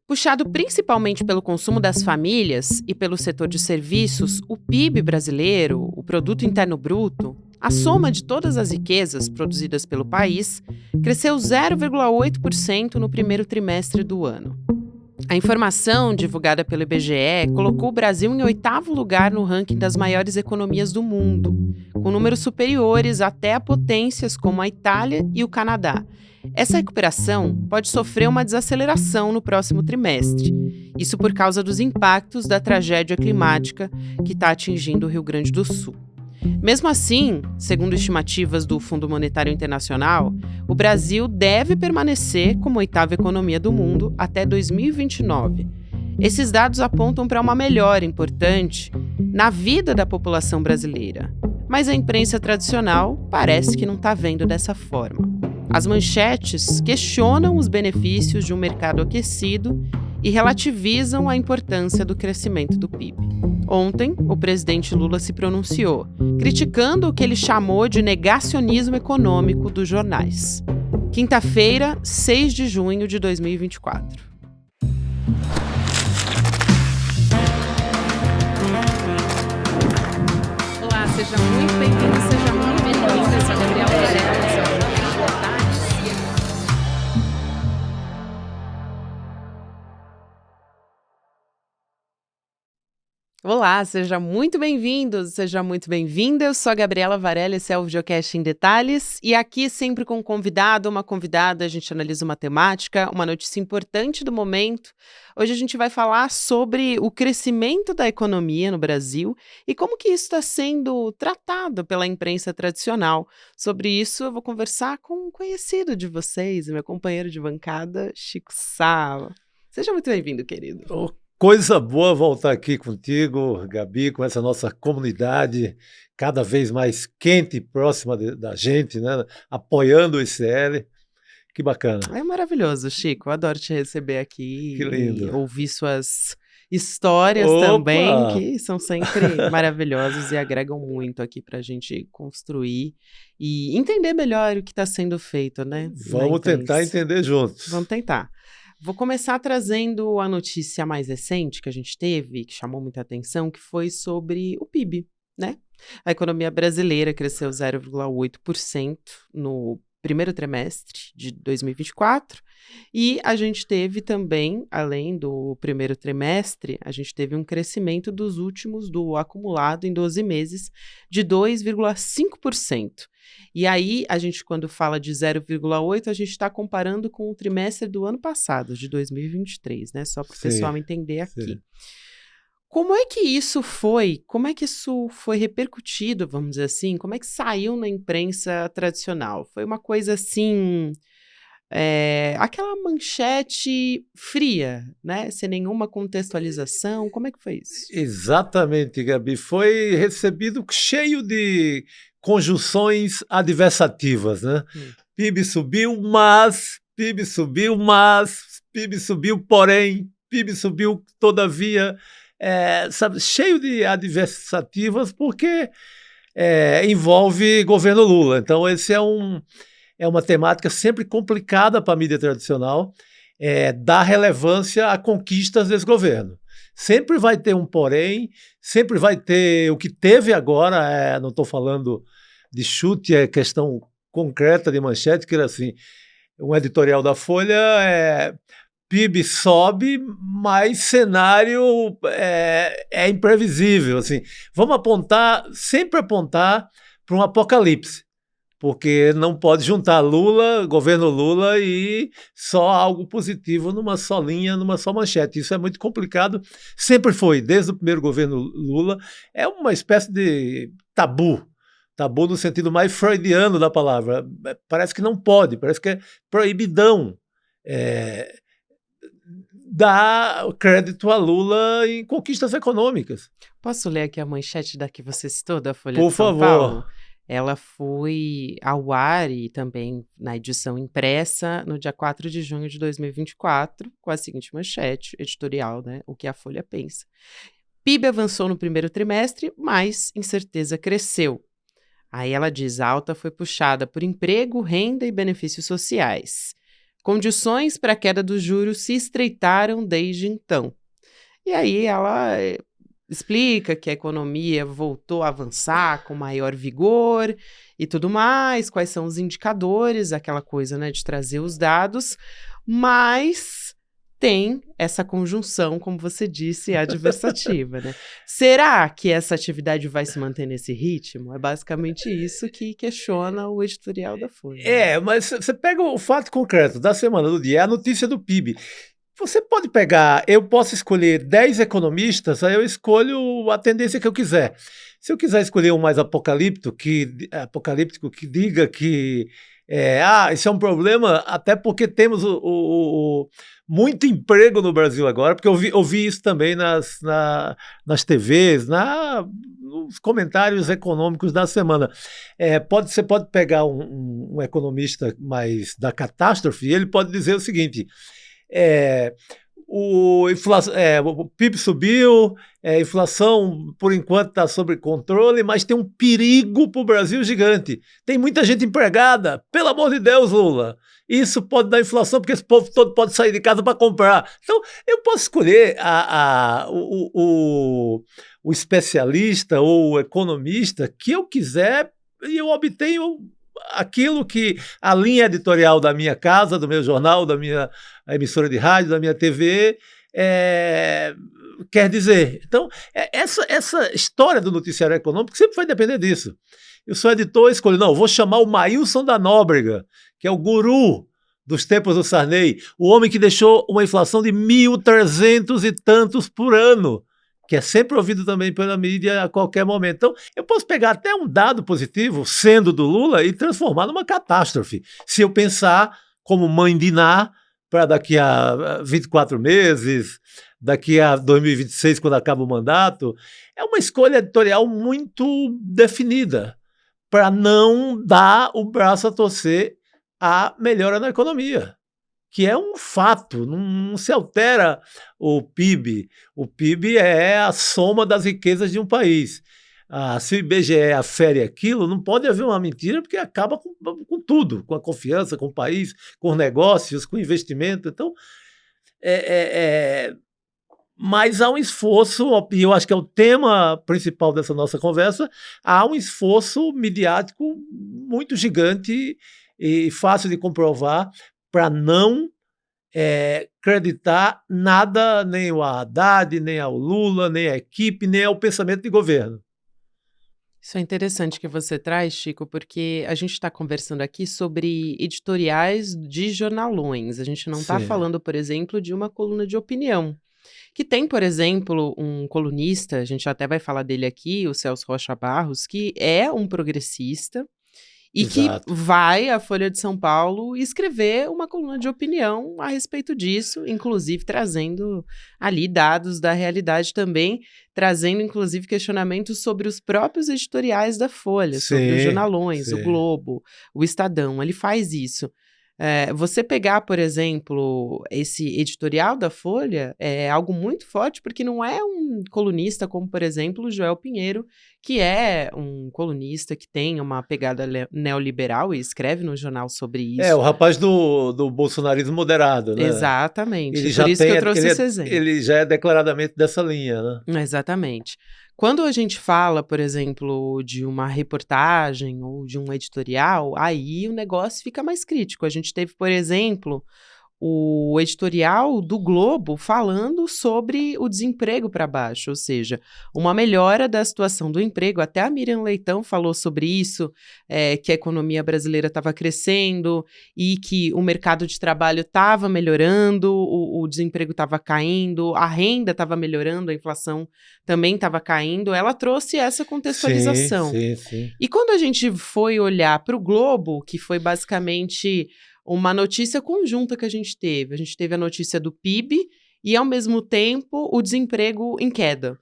Puxado principalmente pelo consumo das famílias e pelo setor de serviços, o PIB brasileiro, o Produto Interno Bruto, a soma de todas as riquezas produzidas pelo país, cresceu 0,8% no primeiro trimestre do ano. A informação divulgada pelo IBGE colocou o Brasil em oitavo lugar no ranking das maiores economias do mundo, com números superiores até a potências como a Itália e o Canadá. Essa recuperação pode sofrer uma desaceleração no próximo trimestre, isso por causa dos impactos da tragédia climática que está atingindo o Rio Grande do Sul. Mesmo assim, segundo estimativas do Fundo Monetário Internacional, o Brasil deve permanecer como oitava economia do mundo até 2029. Esses dados apontam para uma melhora importante na vida da população brasileira, mas a imprensa tradicional parece que não está vendo dessa forma. As manchetes questionam os benefícios de um mercado aquecido e relativizam a importância do crescimento do PIB. Ontem, o presidente Lula se pronunciou, criticando o que ele chamou de negacionismo econômico dos jornais. Quinta-feira, 6 de junho de 2024. Olá, seja muito bem-vindo, seja muito bem-vinda. Eu sou a Gabriela Varela, esse é o Olá, seja muito bem-vindo, seja muito bem-vinda. Eu sou a Gabriela Varela, esse é o Videocast em Detalhes. E aqui, sempre com um convidado, uma convidada, a gente analisa uma temática, uma notícia importante do momento. Hoje a gente vai falar sobre o crescimento da economia no Brasil e como que isso está sendo tratado pela imprensa tradicional. Sobre isso, eu vou conversar com um conhecido de vocês, meu companheiro de bancada, Chico Sá. Seja muito bem-vindo, querido. Coisa boa voltar aqui contigo, Gabi, com essa nossa comunidade cada vez mais quente e próxima da gente, né? Apoiando o ICL. Que bacana. É maravilhoso, Chico. Eu adoro te receber aqui. Que lindo. E ouvir suas histórias também, que são sempre maravilhosas e agregam muito aqui para a gente construir e entender melhor o que está sendo feito, né? Vamos tentar entender juntos. Vamos tentar. Vou começar trazendo a notícia mais recente que a gente teve, que chamou muita atenção, que foi sobre o PIB, né? A economia brasileira cresceu 0,8% no primeiro trimestre de 2024 e a gente teve também, além do primeiro trimestre, a gente teve um crescimento do acumulado em 12 meses de 2,5%. E aí, a gente, quando fala de 0,8, a gente está comparando com o trimestre do ano passado, de 2023, né? Só para o pessoal entender aqui. Sim. Como é que isso foi repercutido, vamos dizer assim? Como é que saiu na imprensa tradicional? Foi uma coisa assim, aquela manchete fria, né? Sem nenhuma contextualização. Como é que foi isso? Exatamente, Gabi. Foi recebido cheio de conjunções adversativas, né? PIB subiu, mas, PIB subiu, mas, PIB subiu, porém, PIB subiu, todavia, sabe, cheio de adversativas, porque envolve governo Lula. Então, esse é uma temática sempre complicada para a mídia tradicional, dar relevância a conquistas desse governo. Sempre vai ter um porém, sempre vai ter o que teve agora, não estou falando de chute, é questão concreta de manchete, que era assim, um editorial da Folha, PIB sobe, mas cenário é imprevisível. Assim. Vamos sempre apontar para um apocalipse, porque não pode juntar governo Lula e só algo positivo numa só linha, numa só manchete. Isso é muito complicado, sempre foi, desde o primeiro governo Lula, é uma espécie de tabu no sentido mais freudiano da palavra. Parece que não pode, parece que é proibidão dar crédito a Lula em conquistas econômicas. Posso ler aqui a manchete da que você citou, da Folha Por de São favor. Paulo? Ela foi ao ar e também na edição impressa no dia 4 de junho de 2024, com a seguinte manchete editorial, né? O que a Folha pensa. PIB avançou no primeiro trimestre, mas incerteza cresceu. Aí ela diz, a alta foi puxada por emprego, renda e benefícios sociais. Condições para a queda dos juros se estreitaram desde então. E aí ela explica que a economia voltou a avançar com maior vigor e tudo mais, quais são os indicadores, aquela coisa, né, de trazer os dados, mas tem essa conjunção, como você disse, adversativa, né? Será que essa atividade vai se manter nesse ritmo? É basicamente isso que questiona o editorial da Folha. Mas você pega o fato concreto da semana, do dia, é a notícia do PIB. Você pode pegar, eu posso escolher 10 economistas, aí eu escolho a tendência que eu quiser. Se eu quiser escolher um mais apocalíptico que diga que isso é um problema, até porque temos muito emprego no Brasil agora, porque eu vi isso também nas TVs, nos comentários econômicos da semana. Você pode pegar um economista mais da catástrofe, e ele pode dizer o seguinte: o PIB subiu, a inflação por enquanto está sob controle, mas tem um perigo para o Brasil gigante. Tem muita gente empregada, pelo amor de Deus, Lula. Isso pode dar inflação, porque esse povo todo pode sair de casa para comprar. Então, eu posso escolher o especialista ou o economista que eu quiser e eu obtenho aquilo que a linha editorial da minha casa, do meu jornal, da minha emissora de rádio, da minha TV, quer dizer. Então, essa história do noticiário econômico sempre vai depender disso. Eu sou editor, escolho, não, vou chamar o Maílson da Nóbrega, que é o guru dos tempos do Sarney, o homem que deixou uma inflação de 1.300 e tantos por ano, que é sempre ouvido também pela mídia a qualquer momento. Então, eu posso pegar até um dado positivo, sendo do Lula, e transformar numa catástrofe. Se eu pensar como mãe de Ná, para daqui a 24 meses, daqui a 2026, quando acaba o mandato, é uma escolha editorial muito definida, para não dar o braço a torcer à melhora na economia, que é um fato, não se altera o PIB. O PIB é a soma das riquezas de um país. Se o IBGE afere aquilo, não pode haver uma mentira, porque acaba com tudo, com a confiança, com o país, com os negócios, com o investimento. Então, mas há um esforço, e eu acho que é o tema principal dessa nossa conversa, há um esforço midiático muito gigante e fácil de comprovar para não acreditar nada, nem ao Haddad, nem ao Lula, nem à equipe, nem ao pensamento de governo. Isso é interessante que você traz, Chico, porque a gente está conversando aqui sobre editoriais de jornalões. A gente não está falando, por exemplo, de uma coluna de opinião. Que tem, por exemplo, um colunista, a gente até vai falar dele aqui, o Celso Rocha Barros, que é um progressista e Exato. que vai à Folha de São Paulo escrever uma coluna de opinião a respeito disso, inclusive trazendo ali dados da realidade também, trazendo inclusive questionamentos sobre os próprios editoriais da Folha, sobre os jornalões, o Globo, o Estadão, ele faz isso. Você pegar, por exemplo, esse editorial da Folha é algo muito forte, porque não é um colunista como, por exemplo, o Joel Pinheiro, que é um colunista que tem uma pegada neoliberal e escreve no jornal sobre isso. O rapaz do bolsonarismo moderado, né? Exatamente, por isso que eu trouxe esse exemplo. Ele já é declaradamente dessa linha, né? Exatamente. Quando a gente fala, por exemplo, de uma reportagem ou de um editorial, aí o negócio fica mais crítico. A gente teve, por exemplo, o editorial do Globo falando sobre o desemprego para baixo, ou seja, uma melhora da situação do emprego. Até a Miriam Leitão falou sobre isso, que a economia brasileira estava crescendo e que o mercado de trabalho estava melhorando, o desemprego estava caindo, a renda estava melhorando, a inflação também estava caindo. Ela trouxe essa contextualização. Sim. E quando a gente foi olhar para o Globo, que foi basicamente uma notícia conjunta que a gente teve a notícia do PIB e, ao mesmo tempo, o desemprego em queda.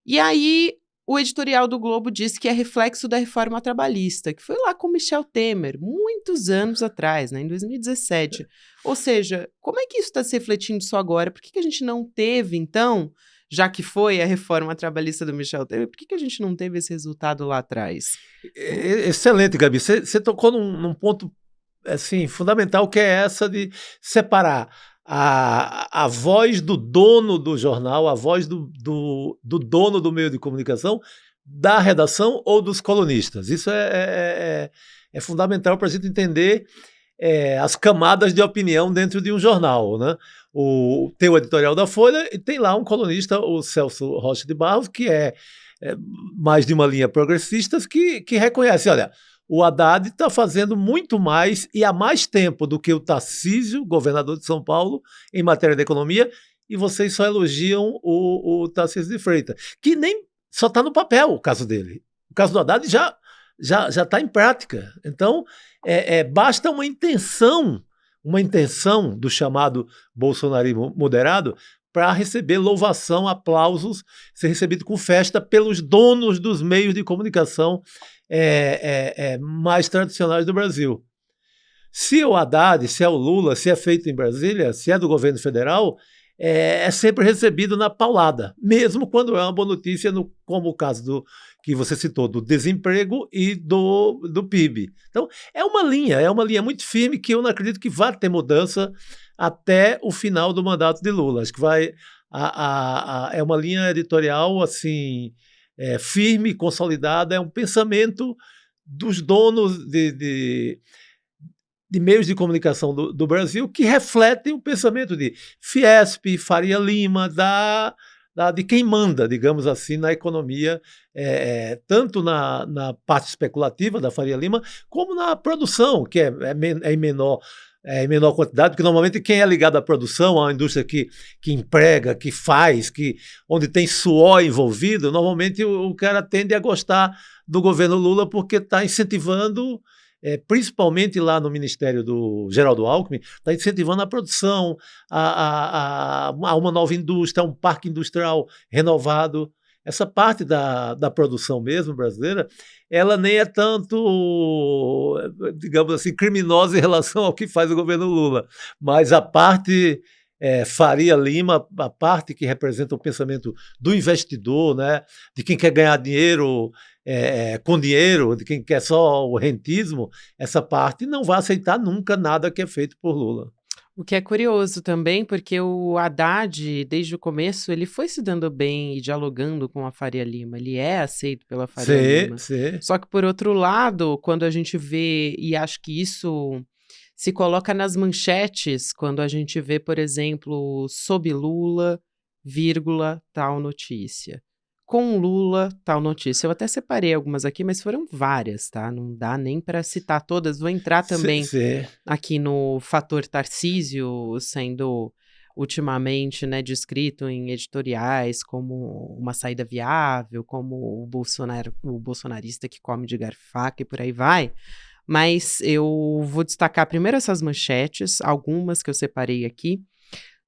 E aí, o editorial do Globo disse que é reflexo da reforma trabalhista, que foi lá com Michel Temer, muitos anos atrás, né, em 2017. Ou seja, como é que isso está se refletindo só agora? Por que a gente não teve, então, já que foi a reforma trabalhista do Michel Temer, por que a gente não teve esse resultado lá atrás? Excelente, Gabi. Você tocou num ponto assim, fundamental, que é essa de separar a voz do dono do jornal, a voz do dono do meio de comunicação, da redação ou dos colunistas. Isso é fundamental para a gente entender as camadas de opinião dentro de um jornal, né? Tem o editorial da Folha e tem lá um colunista, o Celso Rocha de Barros, que é mais de uma linha progressista, que reconhece, olha, o Haddad está fazendo muito mais e há mais tempo do que o Tarcísio, governador de São Paulo, em matéria de economia, e vocês só elogiam o Tarcísio de Freitas, que nem só está no papel o caso dele. O caso do Haddad já está em prática. Então, basta uma intenção do chamado bolsonarismo moderado para receber louvação, aplausos, ser recebido com festa pelos donos dos meios de comunicação mais tradicionais do Brasil. Se é o Haddad, se é o Lula, se é feito em Brasília, se é do governo federal, é sempre recebido na paulada, mesmo quando é uma boa notícia, como o caso que você citou, do desemprego e do PIB. Então, é uma linha muito firme que eu não acredito que vá ter mudança até o final do mandato de Lula. Acho que é uma linha editorial assim, firme, consolidada, é um pensamento dos donos de meios de comunicação do Brasil que refletem o pensamento de Fiesp, Faria Lima, de quem manda, digamos assim, na economia, tanto na parte especulativa da Faria Lima, como na produção, que é em menor quantidade, porque normalmente quem é ligado à produção, à indústria que emprega, que faz, onde tem suor envolvido, normalmente o cara tende a gostar do governo Lula porque está incentivando, principalmente lá no Ministério do Geraldo Alckmin, está incentivando a produção, a uma nova indústria, um parque industrial renovado. Essa parte da produção mesmo brasileira, ela nem é tanto, digamos assim, criminosa em relação ao que faz o governo Lula, mas a parte Faria Lima, a parte que representa o pensamento do investidor, né, de quem quer ganhar dinheiro com dinheiro, de quem quer só o rentismo, essa parte não vai aceitar nunca nada que é feito por Lula. O que é curioso também, porque o Haddad, desde o começo, ele foi se dando bem e dialogando com a Faria Lima. Ele é aceito pela Faria Lima. Sim. Só que, por outro lado, quando a gente vê, e acho que isso se coloca nas manchetes, quando a gente vê, por exemplo, sob Lula, vírgula, tal notícia. Com Lula, tal notícia. Eu até separei algumas aqui, mas foram várias, tá? Não dá nem para citar todas. Vou entrar também aqui no fator Tarcísio, sendo ultimamente, né, descrito em editoriais como uma saída viável, como o bolsonarista que come de garfo e faca e por aí vai. Mas eu vou destacar primeiro essas manchetes, algumas que eu separei aqui.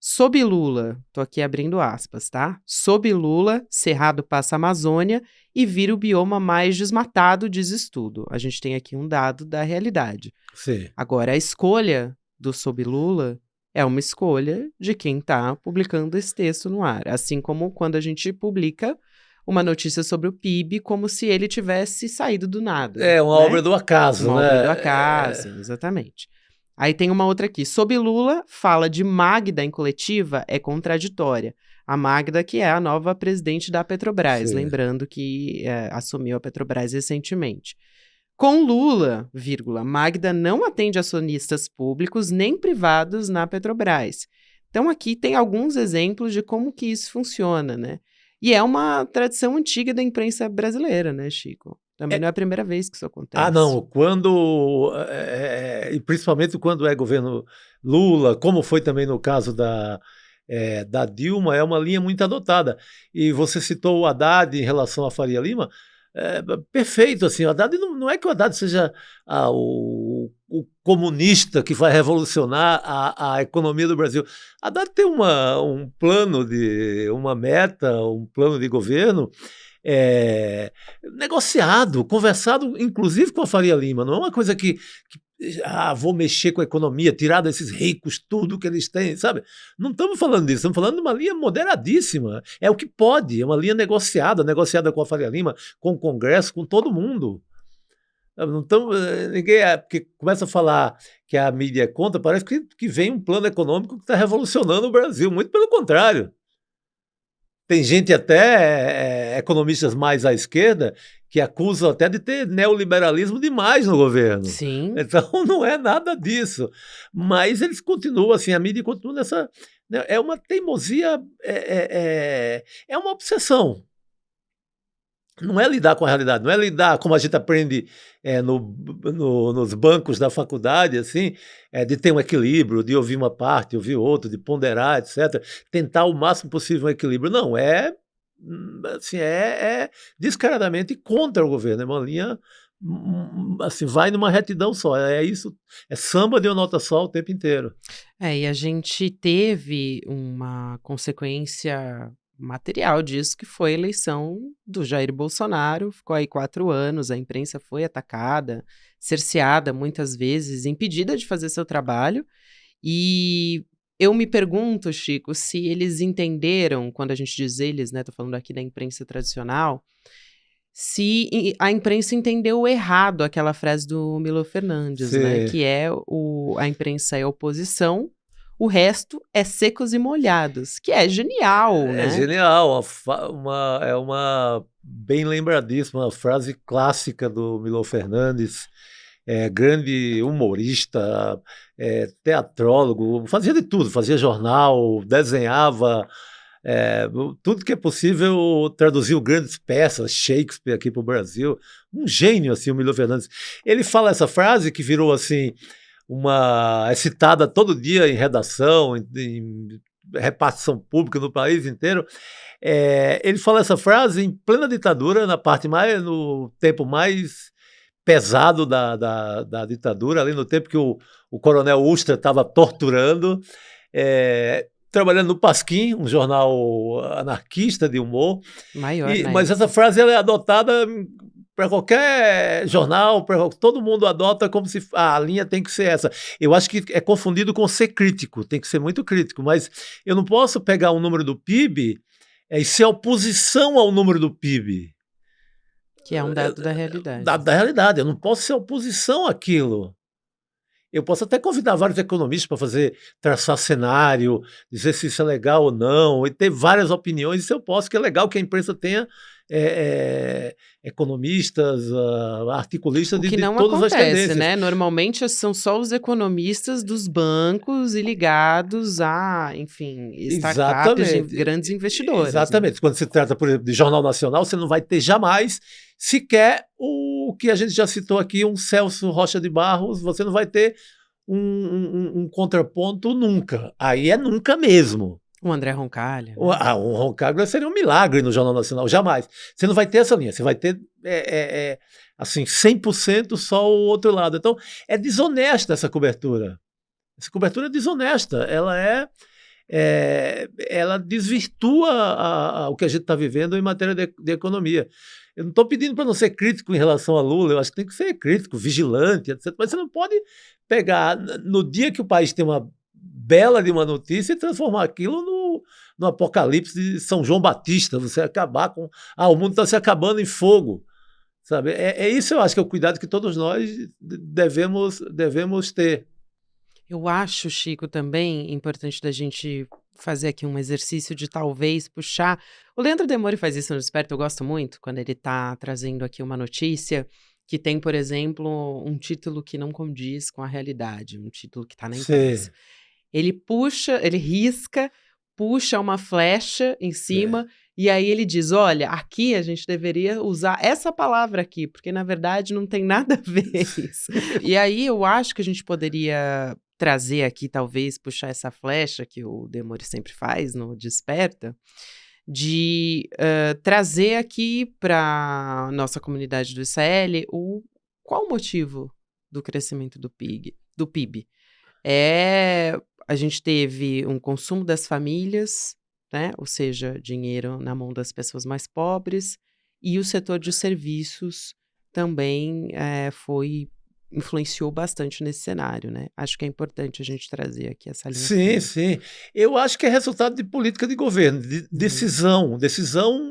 Sob Lula, tô aqui abrindo aspas, tá? Sob Lula, Cerrado passa a Amazônia e vira o bioma mais desmatado, diz estudo. A gente tem aqui um dado da realidade. Sim. Agora, a escolha do Sob Lula é uma escolha de quem está publicando esse texto no ar. Assim como quando a gente publica uma notícia sobre o PIB, como se ele tivesse saído do nada. Uma obra do acaso, uma né? Obra do acaso, exatamente. Aí tem uma outra aqui. Sob Lula, fala de Magda em coletiva é contraditória. A Magda, que é a nova presidente da Petrobras, Sim. Lembrando que assumiu a Petrobras recentemente. Com Lula, vírgula, Magda não atende acionistas públicos nem privados na Petrobras. Então aqui tem alguns exemplos de como que isso funciona, né? E é uma tradição antiga da imprensa brasileira, né, Chico? Também não é a primeira vez que isso acontece. Ah, não. E principalmente quando é governo Lula, como foi também no caso da Dilma, é uma linha muito adotada. E você citou o Haddad em relação à Faria Lima. Perfeito, assim, o Haddad não é que o Haddad seja o comunista que vai revolucionar a economia do Brasil. Haddad tem um plano uma meta, um plano de governo negociado, conversado, inclusive com a Faria Lima. Não é uma coisa que vou mexer com a economia, tirar desses ricos tudo que eles têm, sabe? Não estamos falando disso, estamos falando de uma linha moderadíssima. É o que pode, é uma linha negociada com a Faria Lima, com o Congresso, com todo mundo. Não tão, ninguém, porque começa a falar que a mídia é contra, parece que vem um plano econômico que está revolucionando o Brasil. Muito pelo contrário. Tem gente até, economistas mais à esquerda, que acusam até de ter neoliberalismo demais no governo. Sim. Então não é nada disso. Mas eles continuam assim, a mídia continua nessa. Né, é uma teimosia, é uma obsessão. Não é lidar com a realidade, não é lidar como a gente aprende nos bancos da faculdade, assim, de ter um equilíbrio, de ouvir uma parte, ouvir outra, de ponderar, etc. Tentar o máximo possível um equilíbrio. Não, assim, descaradamente contra o governo, é uma linha, assim, vai numa retidão só, é isso, é samba de uma nota só o tempo inteiro. E a gente teve uma consequência material disso, que foi a eleição do Jair Bolsonaro. Ficou aí 4 anos, a imprensa foi atacada, cerceada muitas vezes, impedida de fazer seu trabalho. E eu me pergunto, Chico, se eles entenderam, quando a gente diz eles, né, tô falando aqui da imprensa tradicional, se a imprensa entendeu errado aquela frase do Milo Fernandes, né, Sim. que é a imprensa é oposição, o resto é secos e molhados, que é genial, É né? genial, é uma bem lembradíssima, uma frase clássica do Milo Fernandes, grande humorista, teatrólogo, fazia de tudo, fazia jornal, desenhava, tudo que é possível, traduziu grandes peças, Shakespeare aqui para o Brasil, um gênio assim, o Milo Fernandes. Ele fala essa frase que virou assim, é citada todo dia em redação, em repartição pública no país inteiro. Ele fala essa frase em plena ditadura, no tempo mais pesado da ditadura, ali no tempo que o coronel Ustra estava torturando, trabalhando no Pasquim, um jornal anarquista de humor. Maior, né? Mas essa frase ela é adotada para qualquer jornal, todo mundo adota como se a linha tem que ser essa. Eu acho que é confundido com ser crítico, tem que ser muito crítico, mas eu não posso pegar um número do PIB e ser oposição ao número do PIB. Que é um dado da realidade. Da realidade, eu não posso ser oposição àquilo. Eu posso até convidar vários economistas para traçar cenário, dizer se isso é legal ou não, e ter várias opiniões, isso eu posso, que é legal que a imprensa tenha economistas, articulistas O que de não todas as acontece, tendências. né? Normalmente são só os economistas dos bancos e ligados a, enfim, startups de grandes investidores. Exatamente. Né? Quando se trata, por exemplo, de Jornal Nacional, você não vai ter jamais sequer o que a gente já citou aqui, um Celso Rocha de Barros, você não vai ter um contraponto nunca. Aí é nunca mesmo. O André Roncalha. Né? O Roncalha seria um milagre no Jornal Nacional, jamais. Você não vai ter essa linha, você vai ter assim, 100% só o outro lado. Então, é desonesta essa cobertura. Essa cobertura é desonesta, ela desvirtua o que a gente está vivendo em matéria de economia. Eu não estou pedindo para não ser crítico em relação a Lula, eu acho que tem que ser crítico, vigilante, etc. Mas você não pode pegar, no dia que o país tem uma bela de uma notícia, e transformar aquilo no apocalipse de São João Batista, você acabar com... o mundo está se acabando em fogo. Sabe? Isso, eu acho que é o cuidado que todos nós devemos ter. Eu acho, Chico, também importante da gente fazer aqui um exercício de talvez puxar... O Leandro Demore faz isso no Desperta, eu gosto muito, quando ele está trazendo aqui uma notícia que tem, por exemplo, um título que não condiz com a realidade, um título que está na imprensa. Ele risca, puxa uma flecha em cima e aí ele diz, olha, aqui a gente deveria usar essa palavra aqui, porque na verdade não tem nada a ver isso. E aí eu acho que a gente poderia trazer aqui, talvez, puxar essa flecha que o Demore sempre faz no Desperta, de trazer aqui para a nossa comunidade do ICL qual o motivo do crescimento do PIB. A gente teve um consumo das famílias, né? Ou seja, dinheiro na mão das pessoas mais pobres, e o setor de serviços também influenciou bastante nesse cenário, né? Acho que é importante a gente trazer aqui essa linha. Sim. Eu acho que é resultado de política de governo, de decisão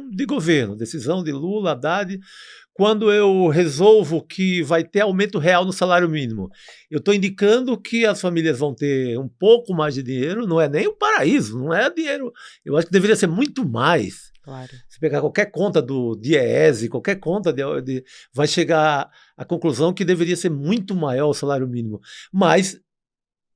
de governo, decisão de Lula, Haddad, quando eu resolvo que vai ter aumento real no salário mínimo, eu estou indicando que as famílias vão ter um pouco mais de dinheiro, não é nem o paraíso, não é dinheiro. Eu acho que deveria ser muito mais. Claro. Se pegar qualquer conta do DIEESE, qualquer conta, vai chegar à conclusão que deveria ser muito maior o salário mínimo. Mas,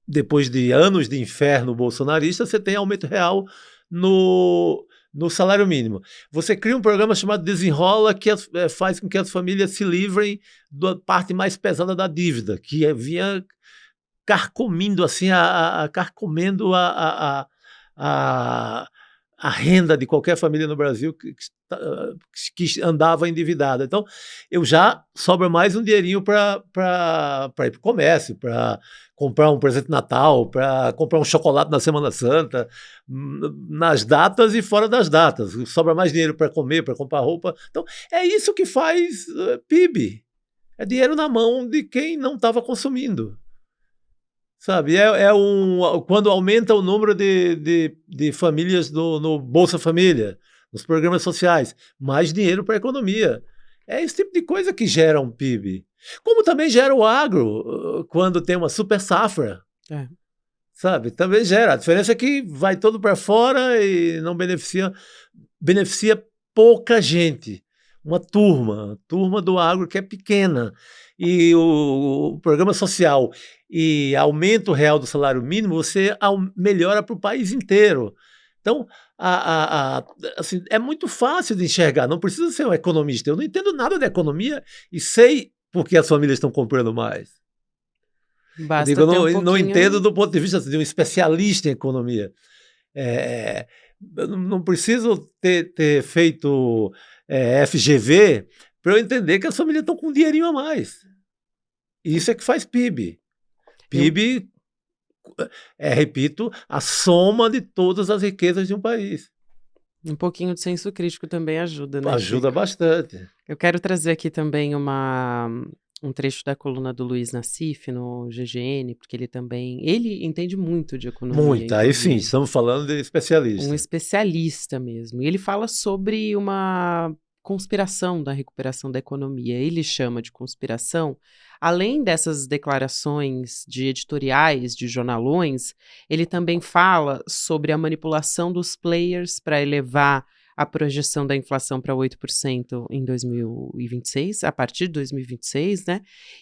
depois de anos de inferno bolsonarista, você tem aumento real no salário mínimo. Você cria um programa chamado Desenrola, que faz com que as famílias se livrem da parte mais pesada da dívida, que vinha carcomindo assim, carcomendo a renda de qualquer família no Brasil que andava endividada. Então, eu já sobra mais um dinheirinho para ir para o comércio, para comprar um presente de Natal, para comprar um chocolate na Semana Santa, nas datas e fora das datas. Sobra mais dinheiro para comer, para comprar roupa. Então, é isso que faz PIB. É dinheiro na mão de quem não estava consumindo. Sabe, quando aumenta o número de famílias no Bolsa Família, nos programas sociais, mais dinheiro para a economia. É esse tipo de coisa que gera um PIB. Como também gera o agro, quando tem uma super safra. Sabe, também gera. A diferença é que vai todo para fora e não beneficia pouca gente. Uma turma do agro que é pequena. E o programa social e aumento real do salário mínimo, você melhora para o país inteiro. Então, assim, é muito fácil de enxergar, não precisa ser um economista. Eu não entendo nada de economia e sei por que as famílias estão comprando mais. Eu não entendo do ponto de vista de um especialista em economia. Eu não preciso ter feito FGV para eu entender que as famílias estão com um dinheirinho a mais. Isso é que faz PIB. PIB, repito, a soma de todas as riquezas de um país. Um pouquinho de senso crítico também ajuda, né? Ajuda bastante. Eu quero trazer aqui também um trecho da coluna do Luiz Nassif no GGN, porque ele entende muito de economia. Muito, aí sim, estamos falando de especialista. Um especialista mesmo. E ele fala sobre uma conspiração da recuperação da economia. Ele chama de conspiração, além dessas declarações de editoriais, de jornalões, ele também fala sobre a manipulação dos players para elevar a projeção da inflação para 8% em 2026, a partir de 2026, né?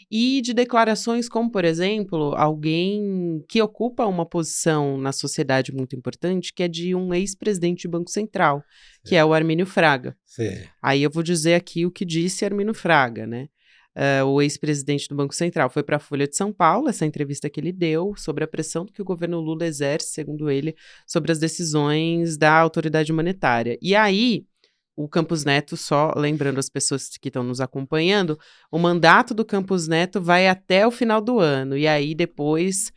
E de declarações como, por exemplo, alguém que ocupa uma posição na sociedade muito importante, que é de um ex-presidente do Banco Central, que é o Armínio Fraga. Sim. Aí eu vou dizer aqui o que disse Armínio Fraga, né? O ex-presidente do Banco Central foi para a Folha de São Paulo, essa entrevista que ele deu sobre a pressão que o governo Lula exerce, segundo ele, sobre as decisões da autoridade monetária. E aí, o Campos Neto, só lembrando as pessoas que estão nos acompanhando, o mandato do Campos Neto vai até o final do ano, e aí depois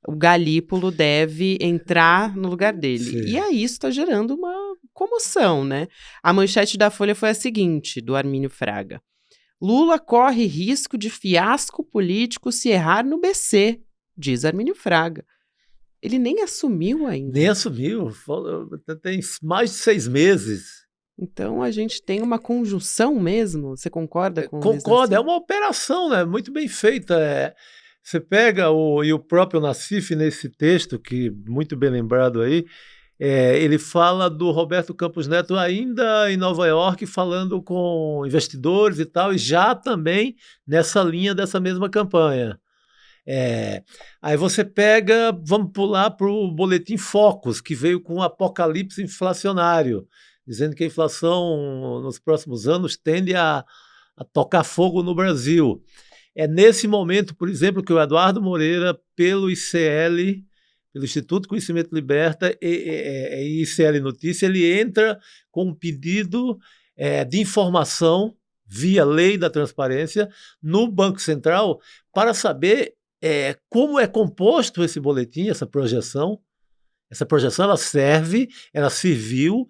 o Galípolo deve entrar no lugar dele. Sim. E aí isso está gerando uma comoção, né? A manchete da Folha foi a seguinte, do Armínio Fraga. Lula corre risco de fiasco político se errar no BC, diz Armínio Fraga. Ele nem assumiu ainda. Nem assumiu, tem mais de 6 meses. Então a gente tem uma conjunção mesmo, você concorda com isso? Concordo, é uma operação, né, muito bem feita. Você pega o próprio Nassif nesse texto, que muito bem lembrado aí, ele fala do Roberto Campos Neto ainda em Nova York, falando com investidores e tal, e já também nessa linha dessa mesma campanha. Aí você pega, vamos pular para o Boletim Focus, que veio com um apocalipse inflacionário, dizendo que a inflação nos próximos anos tende a tocar fogo no Brasil. É nesse momento, por exemplo, que o Eduardo Moreira, pelo ICL, pelo Instituto Conhecimento Liberta e ICL Notícia, ele entra com um pedido de informação via lei da transparência no Banco Central para saber como é composto esse boletim, essa projeção. Essa projeção ela serviu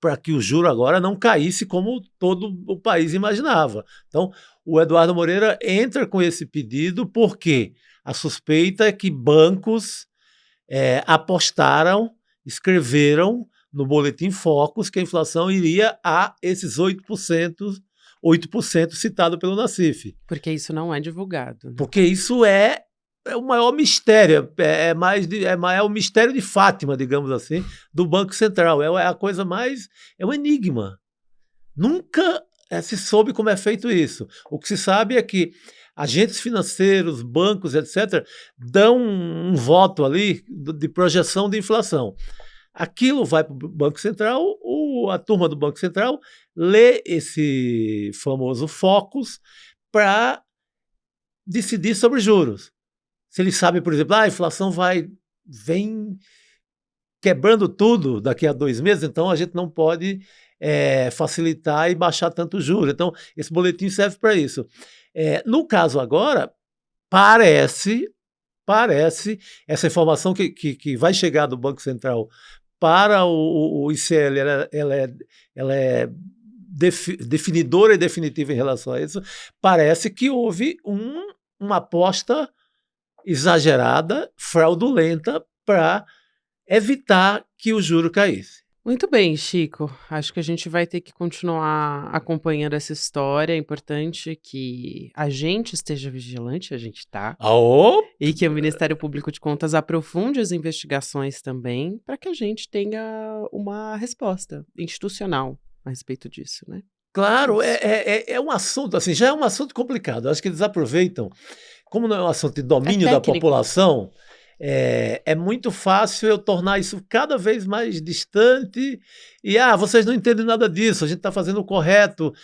para que o juro agora não caísse como todo o país imaginava. Então, o Eduardo Moreira entra com esse pedido porque a suspeita é que bancos escreveram no Boletim Focus que a inflação iria a esses 8% 8% citado pelo Nassif. Porque isso não é divulgado. Porque isso é o maior mistério, é o mistério de Fátima, digamos assim, do Banco Central. É a coisa mais, é um enigma. Nunca se soube como é feito isso. O que se sabe é que agentes financeiros, bancos, etc., dão um voto ali de projeção de inflação. Aquilo vai para o Banco Central, a turma do Banco Central lê esse famoso Focus para decidir sobre juros. Se eles sabem, por exemplo, a inflação vem quebrando tudo daqui a 2 meses, então a gente não pode facilitar e baixar tanto o juro. Então, esse boletim serve para isso. No caso agora, parece essa informação que vai chegar do Banco Central para o ICL, ela é definidora e definitiva em relação a isso. Parece que houve uma aposta exagerada, fraudulenta, para evitar que o juro caísse. Muito bem, Chico. Acho que a gente vai ter que continuar acompanhando essa história. É importante que a gente esteja vigilante, a gente está. E que o Ministério Público de Contas aprofunde as investigações também, para que a gente tenha uma resposta institucional a respeito disso, né? Claro, é um assunto, assim, já é um assunto complicado. Acho que eles aproveitam, como não é um assunto de domínio da população, é muito fácil eu tornar isso cada vez mais distante e, vocês não entendem nada disso, a gente está fazendo o correto,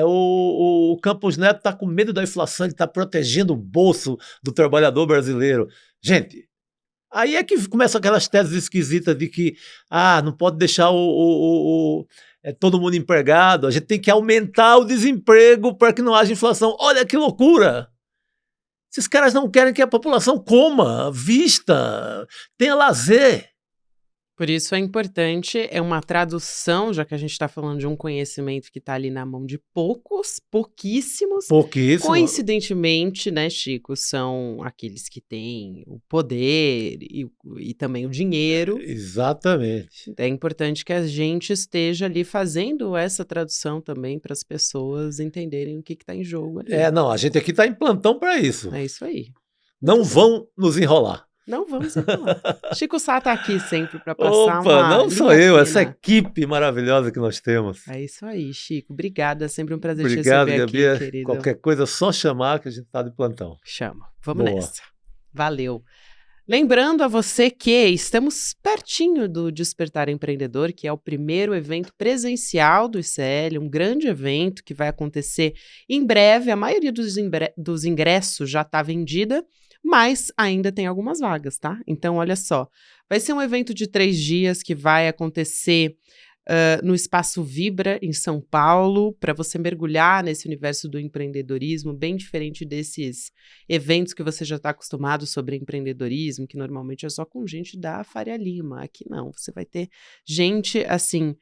o Campos Neto está com medo da inflação, ele está protegendo o bolso do trabalhador brasileiro. Gente, aí é que começam aquelas teses esquisitas de que não pode deixar todo mundo empregado, a gente tem que aumentar o desemprego para que não haja inflação. Olha que loucura! Esses caras não querem que a população coma, vista, tenha lazer. Por isso é importante, é uma tradução, já que a gente está falando de um conhecimento que está ali na mão de pouquíssimos. Coincidentemente, né, Chico, são aqueles que têm o poder e também o dinheiro. Exatamente. É importante que a gente esteja ali fazendo essa tradução também para as pessoas entenderem o que está em jogo ali. A gente aqui está em plantão para isso. É isso aí. Não vão nos enrolar. Não vamos enrolar. Chico Sá está aqui sempre para passar não sou eu, essa equipe maravilhosa que nós temos. É isso aí, Chico. Obrigada, é sempre um prazer te receber Gabi, aqui, querido. Qualquer coisa é só chamar que a gente está de plantão. Chama. Vamos nessa. Valeu. Lembrando a você que estamos pertinho do Despertar Empreendedor, que é o primeiro evento presencial do ICL, um grande evento que vai acontecer em breve. A maioria dos ingressos já está vendida, mas ainda tem algumas vagas, tá? Então, olha só, vai ser um evento de 3 dias que vai acontecer no Espaço Vibra, em São Paulo, para você mergulhar nesse universo do empreendedorismo, bem diferente desses eventos que você já está acostumado sobre empreendedorismo, que normalmente é só com gente da Faria Lima. Aqui não, você vai ter gente, assim,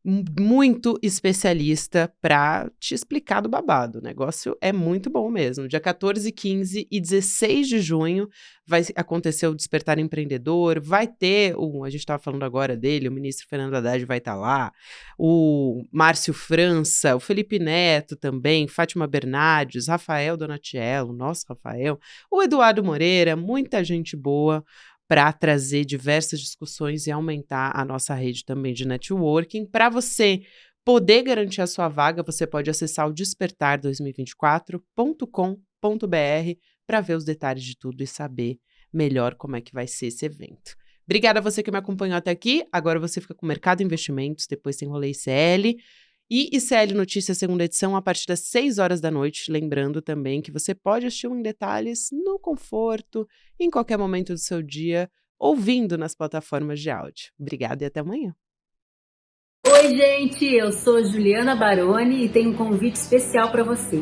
muito especialista para te explicar do babado. O negócio é muito bom mesmo. Dia 14, 15 e 16 de junho vai acontecer o Despertar Empreendedor, vai ter, a gente estava falando agora dele, o ministro Fernando Haddad vai estar lá, o Márcio França, o Felipe Neto também, Fátima Bernardes, Rafael Donatiello, nosso Rafael, o Eduardo Moreira, muita gente boa, para trazer diversas discussões e aumentar a nossa rede também de networking. Para você poder garantir a sua vaga, você pode acessar o despertar2024.com.br para ver os detalhes de tudo e saber melhor como é que vai ser esse evento. Obrigada a você que me acompanhou até aqui. Agora você fica com o Mercado Investimentos, depois tem Rolê ICL. E ICL Notícias, segunda edição, a partir das 6 horas da noite. Lembrando também que você pode assistir em detalhes, no conforto, em qualquer momento do seu dia, ouvindo nas plataformas de áudio. Obrigada e até amanhã. Oi, gente! Eu sou Juliana Baroni e tenho um convite especial para você.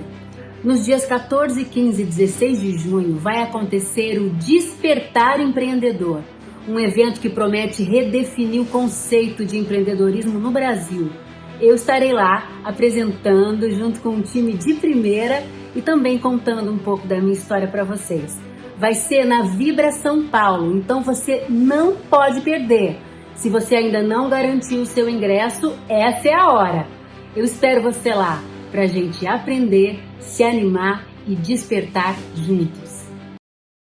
Nos dias 14, 15 e 16 de junho vai acontecer o Despertar Empreendedor, um evento que promete redefinir o conceito de empreendedorismo no Brasil. Eu estarei lá apresentando junto com um time de primeira e também contando um pouco da minha história para vocês. Vai ser na Vibra São Paulo, então você não pode perder. Se você ainda não garantiu o seu ingresso, essa é a hora. Eu espero você lá. para a gente aprender, se animar e despertar juntos.